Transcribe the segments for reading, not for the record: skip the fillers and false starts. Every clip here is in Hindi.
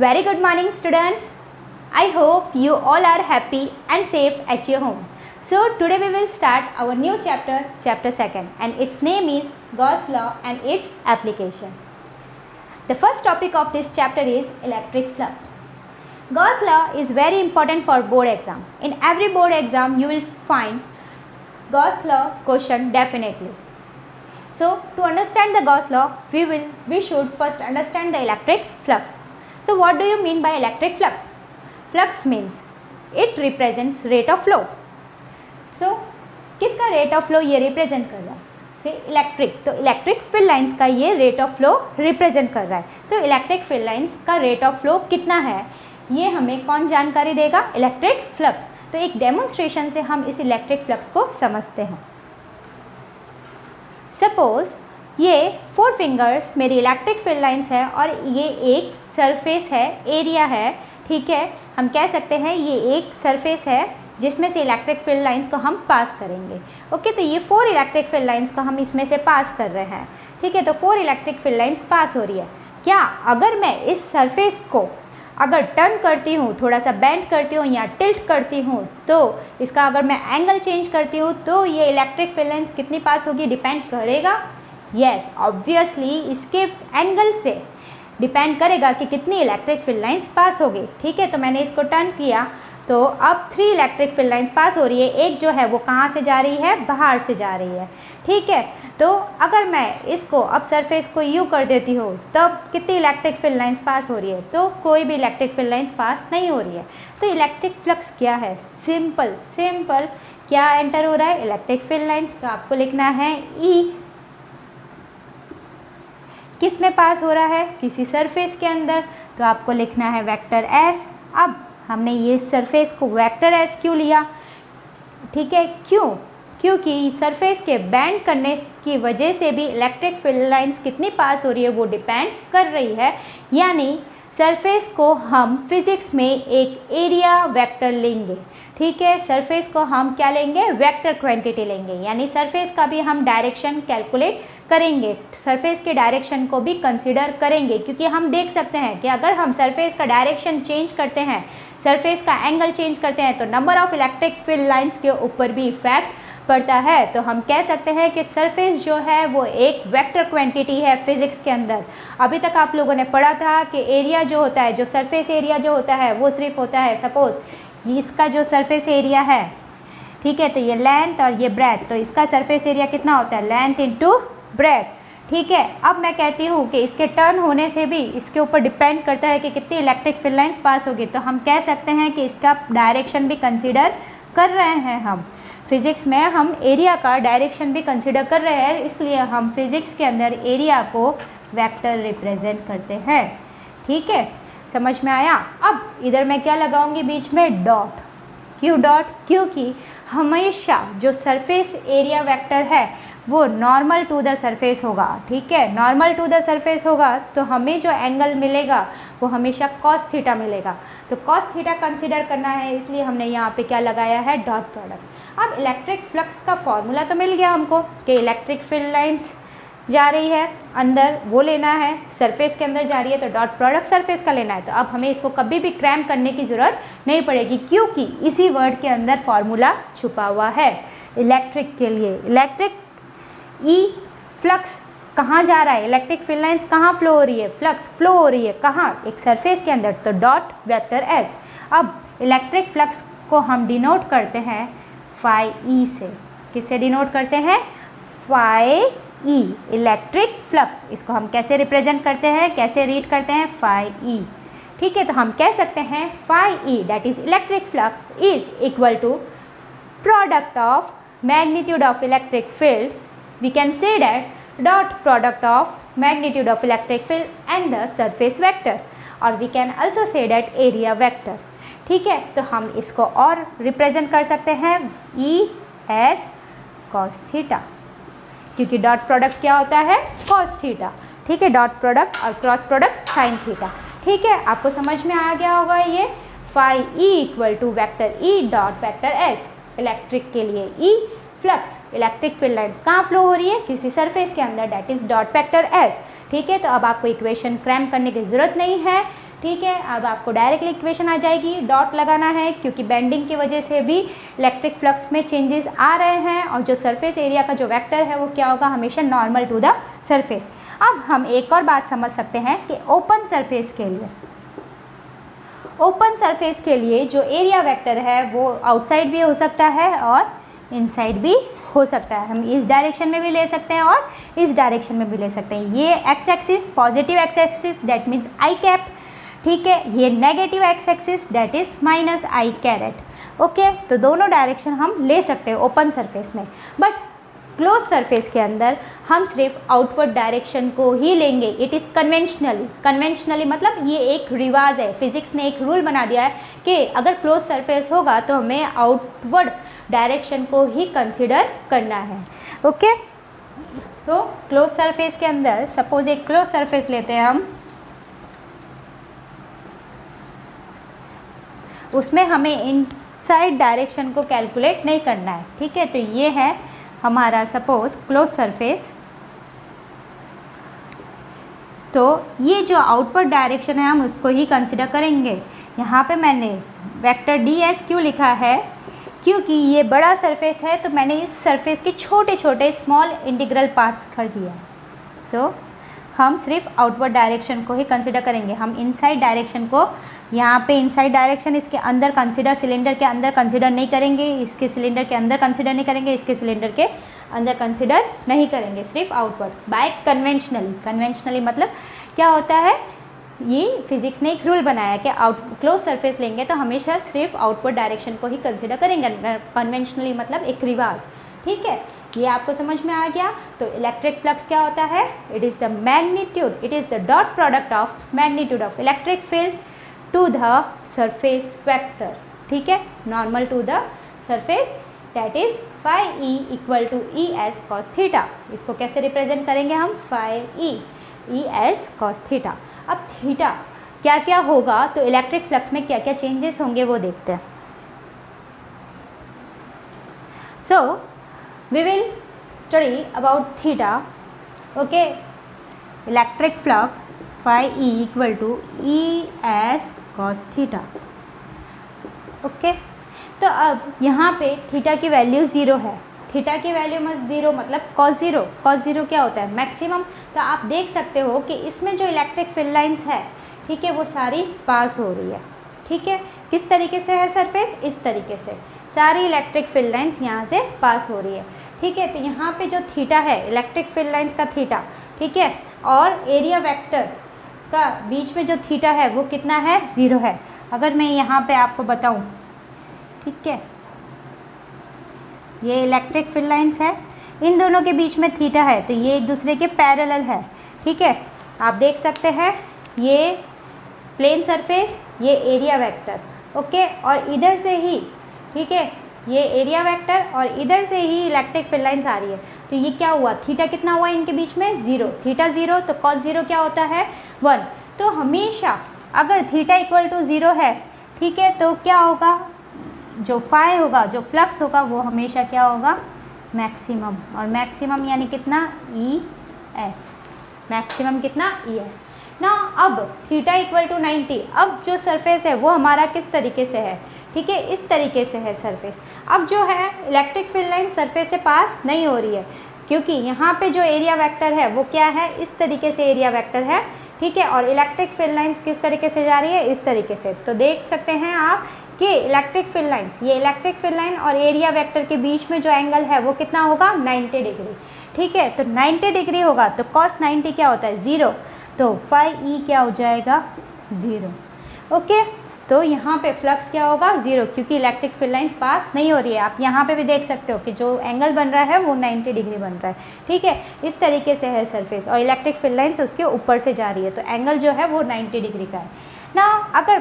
Very good morning students. I hope you all are happy and safe at your home. So today we will start our new chapter, chapter 2, and its name is Gauss law and its application. The first topic of this chapter is electric flux. Gauss law is very important for board exam. In every board exam you will find Gauss law question definitely. So to understand the Gauss law, we should first understand the electric flux. So what do you mean by electric flux? Flux means it represents rate of flow. So किसका rate of flow ये represent कर रहा है? से इलेक्ट्रिक, तो इलेक्ट्रिक फील्ड लाइंस का ये रेट ऑफ फ्लो रिप्रेजेंट कर रहा है. तो इलेक्ट्रिक फील्ड लाइंस का रेट ऑफ फ्लो कितना है ये हमें कौन जानकारी देगा? Electric flux. तो एक डेमोन्स्ट्रेशन से हम इस इलेक्ट्रिक फ्लक्स को समझते हैं. सपोज ये 4 फिंगर्स मेरी इलेक्ट्रिक फील्ड लाइंस है और ये एक सरफेस है, एरिया है. ठीक है, हम कह सकते हैं ये एक सरफेस है जिसमें से इलेक्ट्रिक फील्ड लाइंस को हम पास करेंगे. ओके, तो ये 4 इलेक्ट्रिक फील्ड लाइंस को हम इसमें से पास कर रहे हैं. ठीक है, तो 4 इलेक्ट्रिक फील्ड लाइंस पास हो रही है. क्या अगर मैं इस सरफेस को अगर टर्न करती हूँ, थोड़ा सा बेंड करती हूँ या टिल्ट करती हूँ, तो इसका अगर मैं एंगल चेंज करती हूँ तो ये इलेक्ट्रिक फील्ड लाइंस कितनी पास होगी डिपेंड करेगा. यस, ऑब्वियसली इसके एंगल से डिपेंड करेगा कि कितनी इलेक्ट्रिक फील्ड लाइंस पास होगी. ठीक है, तो मैंने इसको टर्न किया तो अब 3 इलेक्ट्रिक फील्ड लाइंस पास हो रही है. एक जो है वो कहाँ से जा रही है? बाहर से जा रही है. ठीक है, तो अगर मैं इसको अब सरफेस को यू कर देती हूँ तब कितनी इलेक्ट्रिक फील्ड लाइंस पास हो रही है? तो कोई भी इलेक्ट्रिक फील्ड लाइंस पास नहीं हो रही है. तो इलेक्ट्रिक फ्लक्स क्या है? सिंपल क्या एंटर हो रहा है? Electric field lines. तो आपको लिखना है ई किस में पास हो रहा है? किसी सरफेस के अंदर. तो आपको लिखना है वेक्टर एस. अब हमने ये सरफेस को वेक्टर एस क्यों लिया? ठीक है, क्योंकि सरफेस के बेंड करने की वजह से भी इलेक्ट्रिक फील्ड लाइंस कितनी पास हो रही है वो डिपेंड कर रही है. यानी सरफेस को हम फिजिक्स में एक एरिया वेक्टर लेंगे. ठीक है, सरफेस को हम क्या लेंगे? वेक्टर क्वांटिटी लेंगे. यानी सरफेस का भी हम डायरेक्शन कैलकुलेट करेंगे, सरफेस के डायरेक्शन को भी कंसीडर करेंगे. क्योंकि हम देख सकते हैं कि अगर हम सरफेस का डायरेक्शन चेंज करते हैं, सरफेस का एंगल चेंज करते हैं तो number of electric field lines के ऊपर भी इफेक्ट पड़ता है. तो हम कह सकते हैं कि सरफेस जो है वो एक वेक्टर क्वांटिटी है फिजिक्स के अंदर. अभी तक आप लोगों ने पढ़ा था कि एरिया जो होता है, जो सरफेस एरिया जो होता है वो सिर्फ होता है, सपोज इसका जो सरफेस एरिया है, ठीक है, तो ये लेंथ और ये ब्रेथ, तो इसका सरफेस एरिया कितना होता है? Length into breadth. ठीक है, अब मैं कहती हूँ कि इसके टर्न होने से भी इसके ऊपर डिपेंड करता है कि कितनी इलेक्ट्रिक फील्ड लाइंस पास होगी. तो हम कह सकते हैं कि इसका डायरेक्शन भी कंसीडर कर रहे हैं. हम फिज़िक्स में हम एरिया का डायरेक्शन भी कंसीडर कर रहे हैं, इसलिए हम फिज़िक्स के अंदर एरिया को वेक्टर रिप्रेजेंट करते हैं. ठीक है, समझ में आया? अब इधर मैं क्या लगाऊंगी बीच में? डॉट. क्यों डॉट? क्योंकि हमेशा जो सरफेस एरिया वेक्टर है वो नॉर्मल टू द सरफेस होगा. ठीक है, नॉर्मल टू द सरफेस होगा तो हमें जो एंगल मिलेगा वो हमेशा कॉस थीटा मिलेगा. तो कॉस थीटा कंसीडर करना है, इसलिए हमने यहाँ पे क्या लगाया है? Dot product. अब इलेक्ट्रिक फ्लक्स का फॉर्मूला तो मिल गया हमको कि इलेक्ट्रिक फील्ड लाइंस जा रही है अंदर, वो लेना है. सरफेस के अंदर जा रही है तो डॉट प्रोडक्ट सरफेस का लेना है. तो अब हमें इसको कभी भी क्रैम करने की ज़रूरत नहीं पड़ेगी क्योंकि इसी वर्ड के अंदर फॉर्मूला छुपा हुआ है इलेक्ट्रिक के लिए. इलेक्ट्रिक ई फ्लक्स कहाँ जा रहा है? इलेक्ट्रिक फील्ड लाइंस कहाँ फ्लो हो रही है? फ्लक्स फ्लो हो रही है कहाँ? एक सरफेस के अंदर, तो डॉट वेक्टर एस. अब इलेक्ट्रिक फ्लक्स को हम डिनोट करते हैं फाई ई से. किससे डिनोट करते हैं? Phi E, electric flux. इसको हम कैसे रिप्रेजेंट करते हैं, कैसे रीड करते हैं? Phi E. ठीक है, तो हम कह सकते हैं phi E that is electric flux is equal to product of magnitude of electric field. We can say that dot product of magnitude of electric field and the surface vector, or we can also say that area vector. ठीक है, तो हम इसको और रिप्रेजेंट कर सकते हैं E as cos थीटा, क्योंकि डॉट प्रोडक्ट क्या होता है? cos theta. ठीक है, डॉट प्रोडक्ट और क्रॉस प्रोडक्ट साइन थीटा. ठीक है, आपको समझ में आ गया होगा ये. Phi E equal to vector E dot vector S. Electric के लिए E flux, electric field lines कहाँ फ्लो हो रही है? किसी सरफेस के अंदर, that is dot vector S. ठीक है, तो अब आपको इक्वेशन क्रैम करने की ज़रूरत नहीं है. ठीक है, अब आपको डायरेक्टली इक्वेशन आ जाएगी, डॉट लगाना है क्योंकि बेंडिंग की वजह से भी इलेक्ट्रिक फ्लक्स में चेंजेस आ रहे हैं और जो सरफेस एरिया का जो वेक्टर है वो क्या होगा, हमेशा नॉर्मल टू द सरफेस। अब हम एक और बात समझ सकते हैं कि ओपन सरफेस के लिए जो एरिया वेक्टर है वो आउटसाइड भी हो सकता है और इनसाइड भी हो सकता है। हम इस डायरेक्शन में भी ले सकते हैं और इस डायरेक्शन में भी ले सकते हैं। ये X axis positive X axis that means I cap, ठीक है, ये negative X axis that is minus I caret. Okay, तो दोनों डायरेक्शन हम ले सकते हैं ओपन सरफेस में, बट क्लोज सरफेस के अंदर हम सिर्फ आउटवर्ड डायरेक्शन को ही लेंगे। इट इज़ कन्वेंशनली मतलब ये एक रिवाज है, फिजिक्स ने एक रूल बना दिया है कि अगर क्लोज सरफेस होगा तो हमें आउटवर्ड डायरेक्शन को ही कंसिडर करना है। ओके, तो क्लोज सरफेस के अंदर सपोज एक क्लोज सरफेस लेते हैं हम, उसमें हमें इनसाइड डायरेक्शन को कैलकुलेट नहीं करना है। ठीक है, तो ये है हमारा सपोज क्लोज सरफेस। तो ये जो आउटवर्ड डायरेक्शन है हम उसको ही कंसिडर करेंगे। यहाँ पे मैंने वेक्टर डी एस क्यों लिखा है, क्योंकि ये बड़ा सरफेस है तो मैंने इस सरफेस के छोटे छोटे स्मॉल इंटीग्रल पार्ट्स कर दिया। तो हम सिर्फ आउटवर्ड डायरेक्शन को ही कंसिडर करेंगे, हम इनसाइड डायरेक्शन को यहाँ पे इनसाइड डायरेक्शन इसके अंदर कंसिडर, सिलेंडर के अंदर कंसिडर नहीं करेंगे, इसके सिलेंडर के अंदर कंसिडर नहीं करेंगे, इसके सिलेंडर के अंदर कंसिडर नहीं करेंगे, सिर्फ आउटवर्ड बाय कन्वेंशनली मतलब क्या होता है, ये फिजिक्स ने एक रूल बनाया कि क्लोज सरफेस लेंगे तो हमेशा सिर्फ आउटवर्ड डायरेक्शन को ही कंसिडर करेंगे, कन्वेंशनली मतलब एक रिवाज। ठीक है, ये आपको समझ में आ गया। तो इलेक्ट्रिक फ्लक्स क्या होता है, it is the magnitude, it is the dot product of magnitude of electric field to the surface vector. ठीक है, normal to the surface that is phi E equal to E S cos theta. इसको कैसे रिप्रेजेंट करेंगे हम, phi E S cos theta. अब थीटा क्या क्या होगा, तो इलेक्ट्रिक फ्लक्स में क्या क्या चेंजेस होंगे वो देखते हैं। So we will study about theta. Okay, electric flux phi E equal to E S cos theta. Okay, तो अब यहाँ पे थीटा की वैल्यू 0 है, थीटा की वैल्यू मत 0 मतलब कॉस 0, कॉस 0 क्या होता है, मैक्सिमम। तो आप देख सकते हो कि इसमें जो इलेक्ट्रिक फील्ड लाइंस है, ठीक है, वो सारी पास हो रही है। ठीक है, किस तरीके से है सरफेस, इस तरीके से सारी इलेक्ट्रिक फील्ड लाइंस यहाँ से पास हो रही है। ठीक है, तो यहाँ पे जो थीटा है इलेक्ट्रिक फील्ड लाइंस का थीटा, ठीक है, और एरिया वेक्टर का बीच में जो थीटा है वो कितना है, 0 है। अगर मैं यहाँ पे आपको बताऊँ, ठीक है, ये इलेक्ट्रिक फील्ड लाइंस है, इन दोनों के बीच में थीटा है तो ये एक दूसरे के पैरेलल है। ठीक है, आप देख सकते हैं ये प्लेन सरफेस, ये एरिया वेक्टर। ओके, और इधर से ही, ठीक है, ये एरिया वेक्टर और इधर से ही इलेक्ट्रिक फील्ड लाइंस आ रही है। तो ये क्या हुआ, थीटा कितना हुआ इनके बीच में, 0, थीटा 0, तो कॉस 0 क्या होता है, 1। तो हमेशा अगर थीटा इक्वल टू 0 है, ठीक है, तो क्या होगा, जो फाई होगा, जो फ्लक्स होगा वो हमेशा क्या होगा, मैक्सिमम। और मैक्सिमम यानी कितना, ई एस, मैक्सिमम कितना, ई एस ना। अब थीटा इक्वल टू 90, अब जो सरफेस है वो हमारा किस तरीके से है, ठीक है, इस तरीके से है सरफेस। अब जो है इलेक्ट्रिक फील्ड लाइन सरफेस से पास नहीं हो रही है, क्योंकि यहाँ पे जो एरिया वेक्टर है वो क्या है, इस तरीके से एरिया वेक्टर है। ठीक है, और इलेक्ट्रिक फील्ड लाइंस किस तरीके से जा रही है, इस तरीके से। तो देख सकते हैं आप कि इलेक्ट्रिक फील्ड लाइंस, ये इलेक्ट्रिक फील्ड लाइन और एरिया वेक्टर के बीच में जो एंगल है वो कितना होगा, 90 डिग्री। ठीक है, तो 90 डिग्री होगा तो कॉस 90 क्या होता है, 0, तो फाई ई क्या हो जाएगा, 0। ओके, तो यहाँ पे फ्लक्स क्या होगा, 0, क्योंकि इलेक्ट्रिक फील्ड लाइंस पास नहीं हो रही है। आप यहाँ पे भी देख सकते हो कि जो एंगल बन रहा है वो 90 डिग्री बन रहा है। ठीक है, इस तरीके से है सरफेस और इलेक्ट्रिक फील्ड लाइंस उसके ऊपर से जा रही है, तो एंगल जो है वो 90 डिग्री का है ना। अगर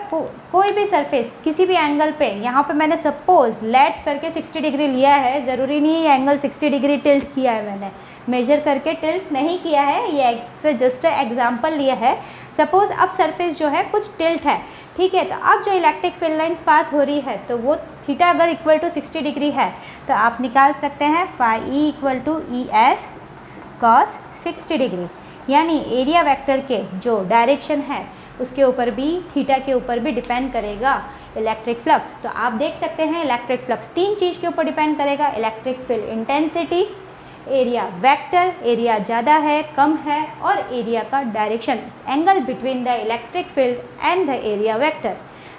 कोई भी सरफेस किसी भी एंगल पे, यहाँ पे मैंने सपोज लेट करके 60 डिग्री लिया है, ज़रूरी नहीं है एंगल 60 डिग्री टिल्ट किया है, मैंने मेजर करके टिल्ट नहीं किया है, ये जस्ट एग्जाम्पल लिया है। सपोज अब सरफेस जो है कुछ टिल्ट है, ठीक है, तो अब जो इलेक्ट्रिक फील्ड लाइंस पास हो रही है तो वो थीटा अगर इक्वल टू 60 डिग्री है तो आप निकाल सकते हैं phi E equal to E S cos 60 degree, यानी एरिया वेक्टर के जो डायरेक्शन है उसके ऊपर भी, थीटा के ऊपर भी डिपेंड करेगा इलेक्ट्रिक फ्लक्स। तो आप देख सकते हैं इलेक्ट्रिक फ्लक्स 3 चीज़ के ऊपर डिपेंड करेगा, electric field intensity, area vector, area ज़्यादा है कम है, और एरिया का direction, angle between the electric field and the area vector.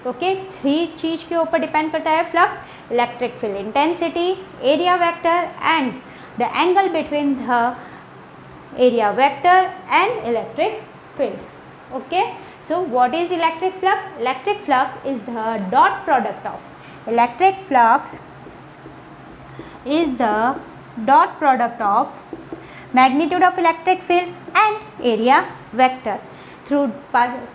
Okay, 3 चीज़ के ऊपर डिपेंड करता है flux, electric field intensity, area vector and the angle between the area vector and electric field. Okay, so what is electric flux? Electric flux is the dot product of magnitude of electric field and area vector through,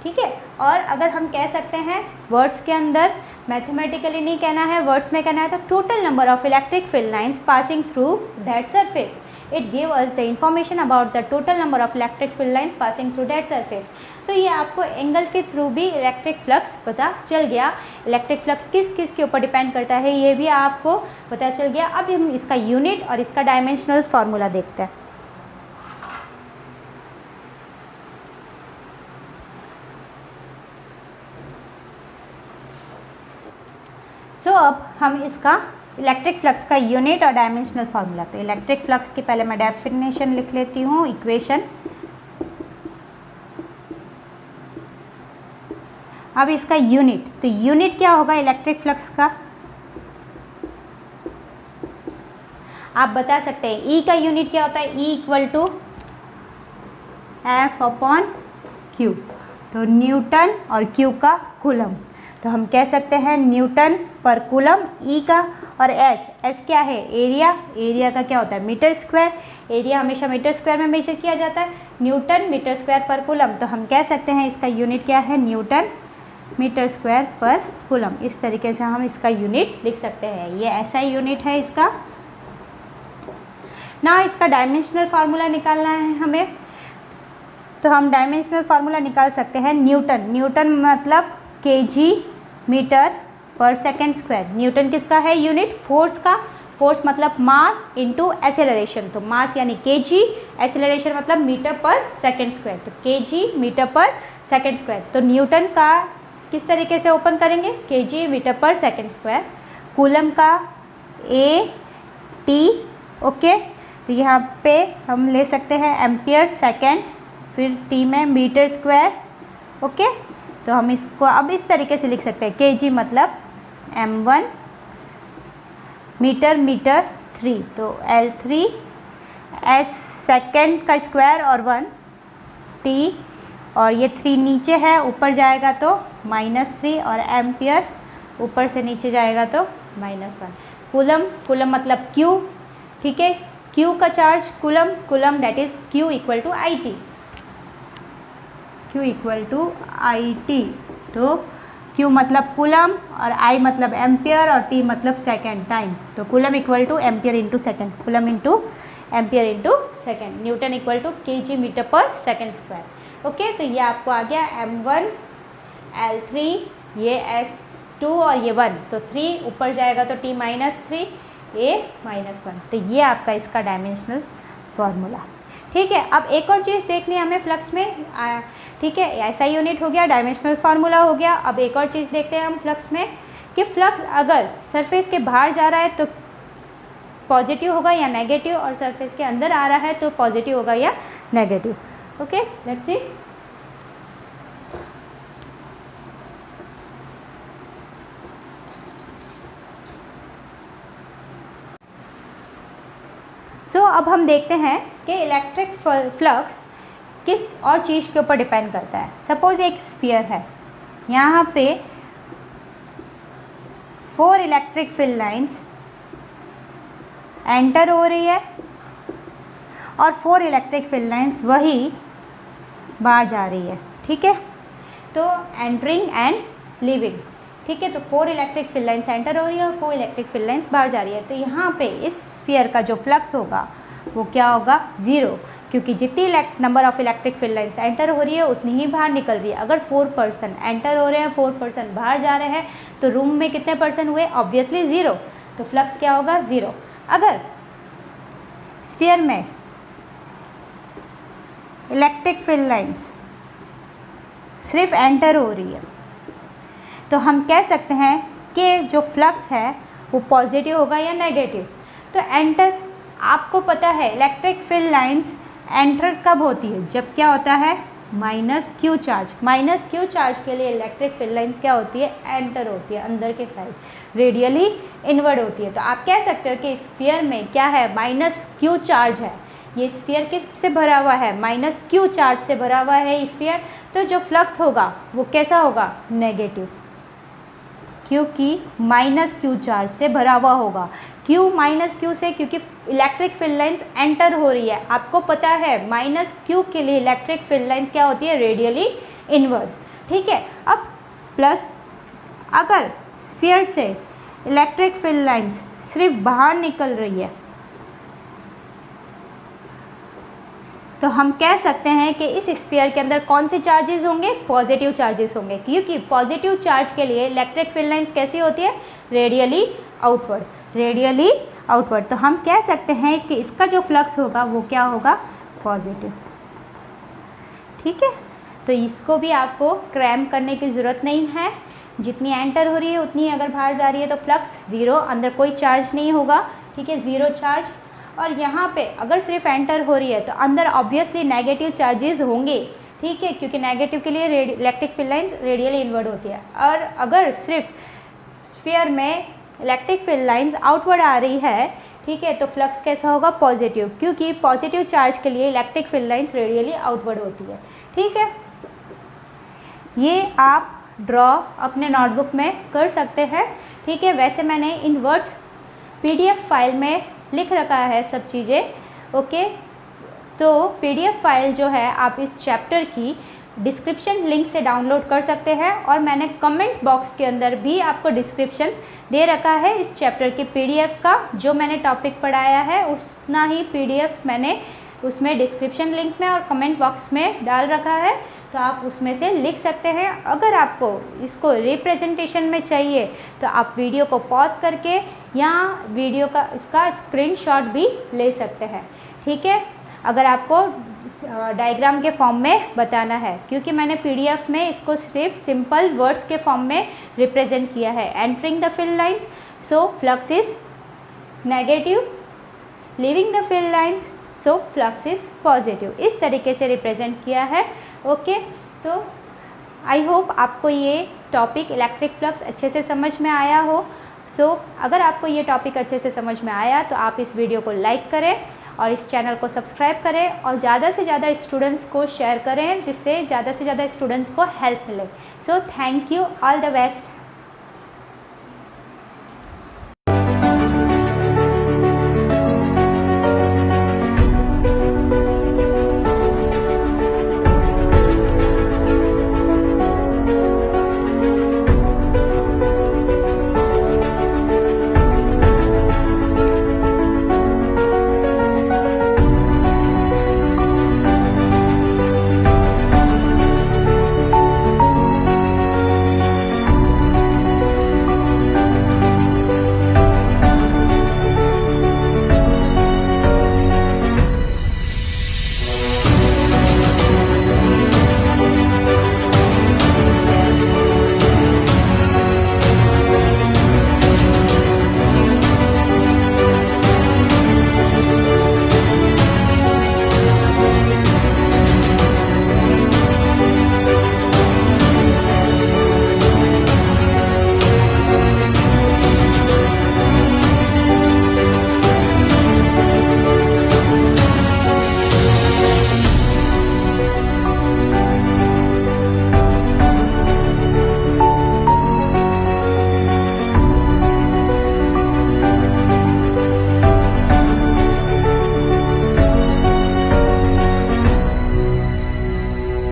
ठीक है। और अगर हम कह सकते हैं वर्ड्स के अंदर, मैथमेटिकली नहीं कहना है, वर्ड्स में कहना है, तो total number of electric field lines passing through that surface, it gave us the information about the total number of electric field lines passing through that surface। तो ये आपको एंगल के थ्रू भी इलेक्ट्रिक फ्लक्स पता चल गया, इलेक्ट्रिक फ्लक्स किस किस के ऊपर डिपेंड करता है ये भी आपको पता चल गया। अब हम इसका यूनिट और इसका डायमेंशनल फार्मूला देखते हैं। अब हम इसका इलेक्ट्रिक फ्लक्स का यूनिट और डायमेंशनल फार्मूला, तो इलेक्ट्रिक फ्लक्स की पहले मैं डेफिनेशन लिख लेती हूँ, इक्वेशन। अब इसका यूनिट, तो यूनिट क्या होगा इलेक्ट्रिक फ्लक्स का, आप बता सकते हैं। ई का यूनिट क्या होता है, E equal to F upon Q, तो न्यूटन और क्यू का कूलम, तो हम कह सकते हैं न्यूटन पर कूलम ई का, और एस क्या है, एरिया का क्या होता है मीटर स्क्वायर, एरिया हमेशा मीटर स्क्वायर में मेजर किया जाता है, न्यूटन मीटर स्क्वायर पर कूलम, तो हम कह सकते हैं इसका यूनिट क्या है, न्यूटन मीटर स्क्वायर पर कूलम। इस तरीके से हम इसका यूनिट लिख सकते हैं, ये ऐसा ही यूनिट है इसका। ना इसका डायमेंशनल फार्मूला निकालना है हमें, तो हम डायमेंशनल फार्मूला निकाल सकते हैं। न्यूटन मतलब KG metre per second square. Newton किसका है यूनिट, फोर्स का, फोर्स मतलब मास इनटू एक्सेलरेशन, तो मास यानी केजी, एक्सेलरेशन मतलब मीटर पर सेकेंड स्क्वायर, तो KG metre per second square. तो न्यूटन का किस तरीके से ओपन करेंगे, KG metre per second square, coulomb का ए टी, ओके, तो यहाँ पे हम ले सकते हैं एम्पियर सेकेंड, फिर टी में मीटर स्क्वायर, ओके, तो हम इसको अब इस तरीके से लिख सकते हैं, केजी मतलब m1, मीटर 3, तो L3, S सेकेंड का स्क्वायर और 1, T, और ये 3 नीचे है, ऊपर जाएगा तो -3, और एम्पियर ऊपर से नीचे जाएगा तो -1। कूलम मतलब Q, ठीक है, Q का charge coulomb that is Q equal to IT, तो Q मतलब कूलम और I मतलब एम्पियर और T मतलब सेकेंड टाइम, तो coulomb equal to ampere into second, coulomb into ampere into second, newton equal to KG metre per second square. Okay, तो ये आपको आ गया m1, L3, ये S2 और ये 1, तो 3 ऊपर जाएगा तो T -3, ये -1, तो ये आपका इसका डायमेंशनल फार्मूला। ठीक है, अब एक और चीज़ देखनी है हमें फ्लक्स में, ठीक है, ऐसा यूनिट हो गया, डायमेंशनल फार्मूला हो गया। अब एक और चीज़ देखते हैं हम फ्लक्स में, कि फ्लक्स अगर सरफेस के बाहर जा रहा है तो पॉजिटिव होगा या नेगेटिव, और सरफेस के अंदर आ रहा है तो पॉजिटिव होगा या नेगेटिव। Okay, let's see. अब हम देखते हैं कि इलेक्ट्रिक फ्लक्स किस और चीज़ के ऊपर डिपेंड करता है। सपोज एक स्फीयर है, यहाँ पे 4 इलेक्ट्रिक फील्ड लाइंस एंटर हो रही है और 4 इलेक्ट्रिक फील्ड लाइंस वही बाहर जा रही है। ठीक है, तो एंटरिंग एंड लीविंग, ठीक है, तो 4 इलेक्ट्रिक फील्ड लाइंस एंटर हो रही है और 4 इलेक्ट्रिक फील्ड लाइंस बाहर जा रही है। तो यहाँ पे इस स्फीयर का जो फ्लक्स होगा वो क्या होगा, 0, क्योंकि जितनी number of electric field lines enter हो रही है उतनी ही बाहर निकल रही है। अगर 4 पर्सन एंटर हो रहे हैं, 4 पर्सन बाहर जा रहे हैं, तो रूम में कितने पर्सन हुए, ऑब्वियसली 0, तो फ्लक्स क्या होगा, 0। अगर स्फीयर में इलेक्ट्रिक फील्ड लाइंस सिर्फ एंटर हो रही है, तो हम कह सकते हैं कि जो फ्लक्स है वो पॉजिटिव होगा या नेगेटिव। तो एंटर, आपको पता है इलेक्ट्रिक फील्ड लाइंस एंटर कब होती है, जब क्या होता है minus Q charge. Minus Q charge के लिए इलेक्ट्रिक फील्ड लाइंस क्या होती है, एंटर होती है, अंदर के साइड रेडियली इनवर्ड होती है। तो आप कह सकते हो कि स्फीयर में क्या है, माइनस क्यू चार्ज है। ये स्फीयर किस से भरा हुआ है, माइनस क्यू चार्ज से भरा हुआ है स्फीयर। तो जो फ्लक्स होगा वो कैसा होगा, नेगेटिव, क्योंकि माइनस क्यू चार्ज से भरा हुआ होगा। क्यू माइनस क्यू से, क्योंकि इलेक्ट्रिक फील्ड लाइंस एंटर हो रही है। आपको पता है माइनस क्यू के लिए इलेक्ट्रिक फील्ड लाइंस क्या होती है, रेडियली इनवर्ड। ठीक है, अब प्लस अगर स्फीयर से इलेक्ट्रिक फील्ड लाइंस सिर्फ बाहर निकल रही है तो हम कह सकते हैं कि इस स्फीयर के अंदर कौन से चार्जेस होंगे, पॉजिटिव चार्जेस होंगे, क्योंकि पॉजिटिव चार्ज के लिए इलेक्ट्रिक फील्ड लाइंस कैसी होती है, रेडियली आउटवर्ड, रेडियली आउटवर्ड। तो हम कह सकते हैं कि इसका जो फ्लक्स होगा वो क्या होगा, पॉजिटिव। ठीक है, तो इसको भी आपको क्रैम करने की ज़रूरत नहीं है, जितनी एंटर हो रही है उतनी अगर बाहर जा रही है तो फ्लक्स ज़ीरो, अंदर कोई चार्ज नहीं होगा। ठीक है, ज़ीरो चार्ज। और यहाँ पे अगर सिर्फ एंटर हो रही है तो अंदर ऑब्वियसली नेगेटिव चार्जेस होंगे। ठीक है, क्योंकि नेगेटिव के लिए electric field lines radially inward होती है। और अगर सिर्फ स्फीयर में इलेक्ट्रिक फील्ड लाइंस आउटवर्ड आ रही है, ठीक है, तो फ्लक्स कैसा होगा, पॉजिटिव, क्योंकि पॉजिटिव चार्ज के लिए electric field lines radially outward होती है। ठीक है, ये आप ड्रॉ अपने नोटबुक में कर सकते हैं। ठीक है, वैसे मैंने इन वर्ड्स PDF फाइल में लिख रखा है सब चीज़ें। ओके, तो PDF फाइल जो है आप इस चैप्टर की डिस्क्रिप्शन लिंक से डाउनलोड कर सकते हैं, और मैंने कमेंट बॉक्स के अंदर भी आपको डिस्क्रिप्शन दे रखा है इस चैप्टर की PDF का। जो मैंने टॉपिक पढ़ाया है उतना ही PDF मैंने उसमें डिस्क्रिप्शन लिंक में और कमेंट बॉक्स में डाल रखा है, तो आप उसमें से लिख सकते हैं। अगर आपको इसको रिप्रेजेंटेशन में चाहिए तो आप वीडियो को पॉज करके या वीडियो का इसका स्क्रीनशॉट भी ले सकते हैं। ठीक है, अगर आपको डायग्राम के फॉर्म में बताना है, क्योंकि मैंने PDF में इसको सिर्फ सिंपल वर्ड्स के फॉर्म में रिप्रेजेंट किया है। Entering the field lines, so flux is negative, leaving the field lines, so flux is positive, इस तरीके से रिप्रेजेंट किया है। ओके, तो आई होप आपको ये टॉपिक इलेक्ट्रिक फ्लक्स अच्छे से समझ में आया हो। अगर आपको ये टॉपिक अच्छे से समझ में आया तो आप इस वीडियो को लाइक करें और इस चैनल को सब्सक्राइब करें और ज़्यादा से ज़्यादा स्टूडेंट्स को शेयर करें, जिससे ज़्यादा से ज़्यादा स्टूडेंट्स को हेल्प मिले। So thank you, all the best.